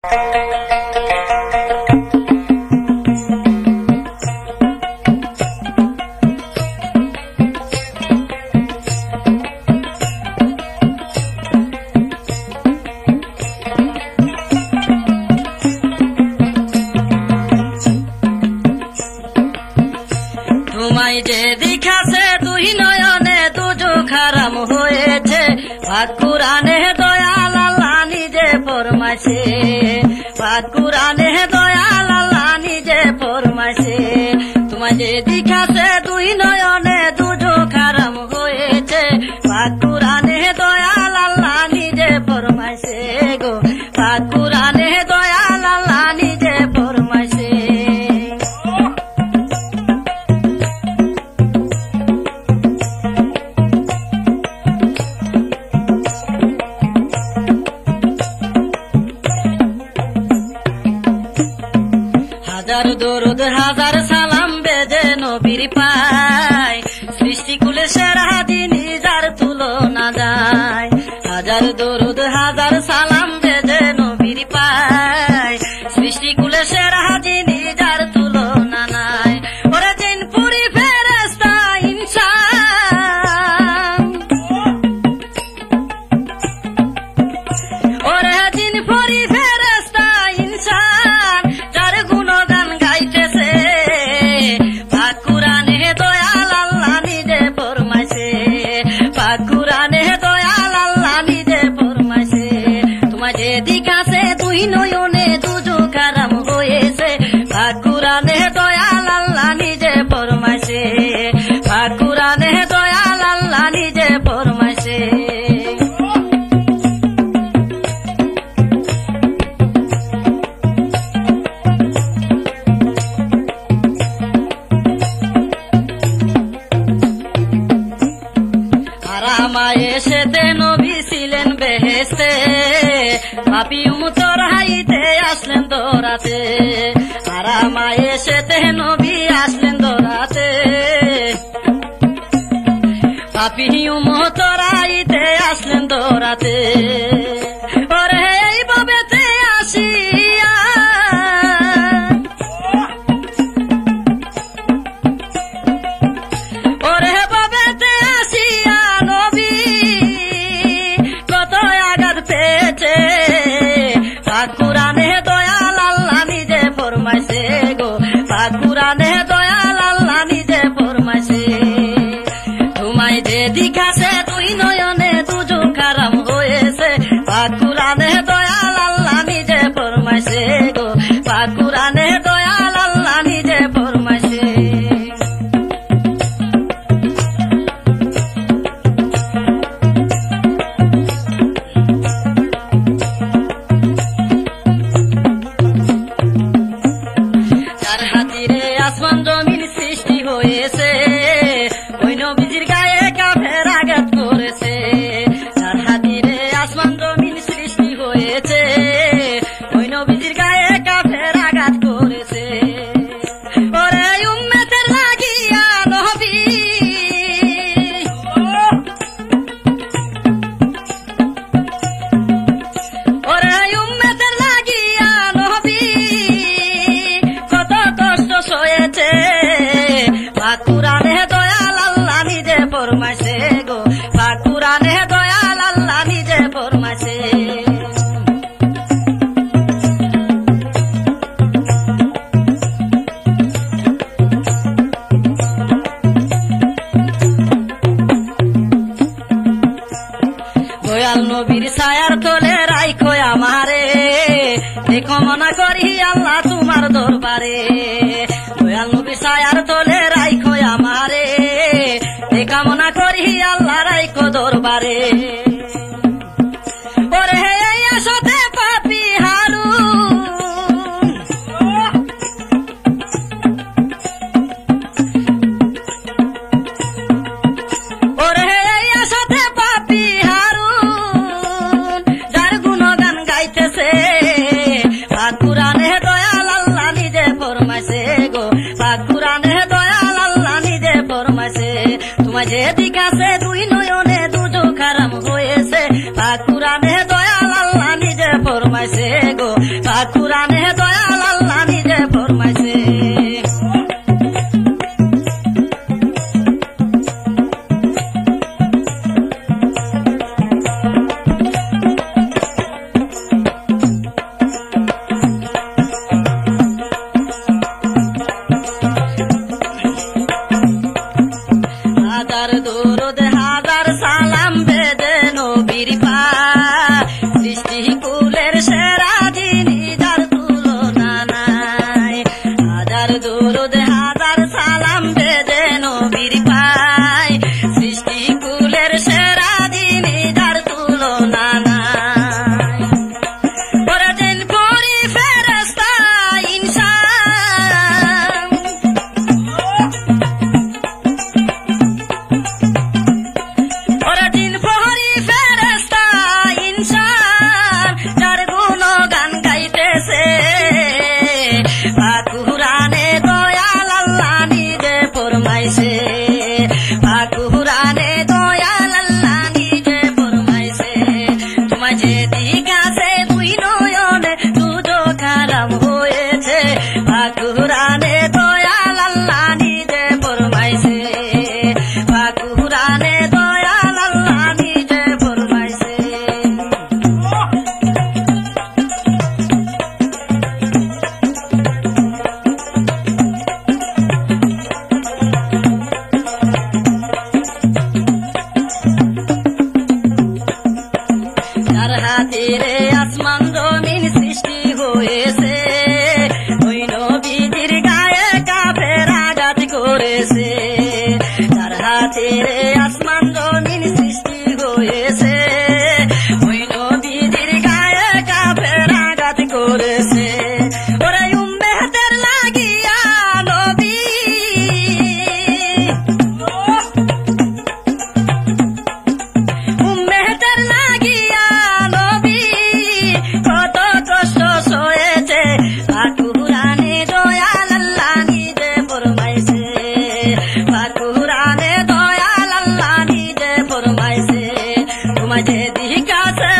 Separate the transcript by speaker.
Speaker 1: তোমায় যে দেখাছে দুই নয়নে দুজো খারাম হয়েছে, পাক কুরআনে দয়াল আল্লাহ নিজে ফরমাইছে, পাক কুরআনে দয়াল আল্লাহ নিজে ফরমাইছে। তোমায় যে দেখাছে দুই নয়নে দুজো খারাম হয়েছে, পাক কুরআনে দয়াল আল্লাহ নিজে ফরমাইছে গো, পাক কুরআনে দয়াল আল্লাহ নিজে ফরমাইছে। হাজার দরুদ হাজার সালাম বেজে নবীর পায়, সৃষ্টিকুলে সেরা যিনি যার তুলনা যায়। হাজার দরুদ হাজার সালাম বেজে নবীর পায়, সৃষ্টিকুলে সেরা যিনি যার তুলনা নাই। ওরে দিন পুরি ফেরেশতা ইনসান, ওরে দিন পুরি ফেরেশতা ইনসান, যার গুণগান গাইতেছে, পাক কুরআনে দয়াল আল্লাহ নিজে ফরমাইছে, পাক কুরআনে দয়াল আল্লাহ নিজে ফরমাইছে। তোমায় যে দেখাছে দুই নয়নে দুজো খারাম হয়েছে, পাক কুরআনে দয়াল আল্লাহ নিজে ফরমাইছে, পাক কুরআনে দয়াল আল্লাহ নিজে ফরমাইছে। আরামায় এসেতে নবী ছিলেন বেহেশতে, পাপী উম্মতর হাইতে আসলেন দৌড়াতে। আরামায় এসেতে নবী আসলেন দৌড়াতে, পাপী উম্মতর হাইতে আসলেন দৌড়াতে। ওরে এইভাবেতে আসিয়া, ওরে বাবেতে আসিয়া নবী কত আঘাত পেয়েছে, পাক কুরআনে দয়াল আল্লাহ নিজে ফরমাইছে গো, পাক কুরআনে দয়াল আল্লাহ নিজে ফরমাইছে। তোমায় যে দেখাছে দুই নয়নে দুজো খারাম হয়েছে, পাক কুরআনে দয়াল আল্লাহ নিজে ফরমাইছে গো, পাক কুরআনে দয়াল আল্লাহ নিজে ফরমাইছে। যার হাতিরে আসমান জমিন সৃষ্টি হয়েছে, ওই নবীজির গায়ে কাফের আঘাত করেছে। যার হাতিরে আসমান জমিন সৃষ্টি হয়েছে, ওই নবীজির গায়ে কাফের আঘাত করেছে। ওরে উম্মতের লাগিয়া নবী, ওরে উম্মতের লাগিয়া নবী কত কষ্ট সয়েছে, পাক কুরআনে দয়াল আল্লাহ নিজে ফরমাইছে গো, পাক কুরআনে দয়াল আল্লাহ নিজে ফরমাইছে। দয়াল নবীর ছায়ার তলে রাইখো আমারে, দেখো মনা করি আল্লাহ তোমার দরবারে। দয়াল নবীর ছায়ার তলে রাইখো আমারে, দেখা মনা করি আল্লাহ রাইখো দরবারে। ওরে হে আসতে পাপী হারুন, ওরে হে আসতে পাপী হারুন, যার গুণগান গাইতেছে, পাক কুরআনে দয়াল আল্লাহ নিজে ফরমাইছে গো, পাক কুরআনে দয়াল আল্লাহ নিজে ফরমাইছে। তোমায় যে দেখাছে দুই নয়নে দুজো খারাম হয়েছে, পাক কুরআনে দয়াল আল্লাহ নিজে ফরমাইছে গো, কুরানে দয়াল আল্লাহ নিজে ফরমাইছে হাজার দরুদ হাজার সালাম বেদে নবীর পাক সৃষ্টি কুলের সেরা যিনি যার তুলনা নাই হাজার দরুদ হাজার সালাম বেদে নবীর পাক সৃষ্টি কুলের সেরা যিনি যার তুলনা নাই পরদিন করি ফেরেশতা ইনসান পরদিন করি ফেরেশতা ইনসান যার গুণগান গাইতেছে পাক কুরআনে দয়াল আল্লাহ নিজে ফরমাইছে পাক কুরআনে দয়াল আল্লাহ নিজে ফরমাইছে তোমার যেদিক আছে দুই নয়নে দুচোখ হারাম হয়েছে পাক কুরআনে দয়াল আল্লাহ নিজে ফরমাইছে পাক কুরআনে দয়াল আল্লাহ নিজে ফরমাইছে যার হাতেরে আসমান জমিন সৃষ্টি হয়েছে ওই নবীজির গায়ে কাফের আঘাত করেছে যার হাতেরে আসমান জমিন সৃষ্টি হয়েছে ওই নবীজির গায়ে কাফের আঘাত করেছে ওরে উম্মতের লাগিয়া নবী উম্মতের লাগিয়া নবী কত কষ্ট সয়েছে পাক কুরআনে দয়াল আল্লাহ নিজে ফরমাইছে পাক কুরআনে দয়াল আল্লাহ নিজে ফরমাইছে তোমার যেদিক আছে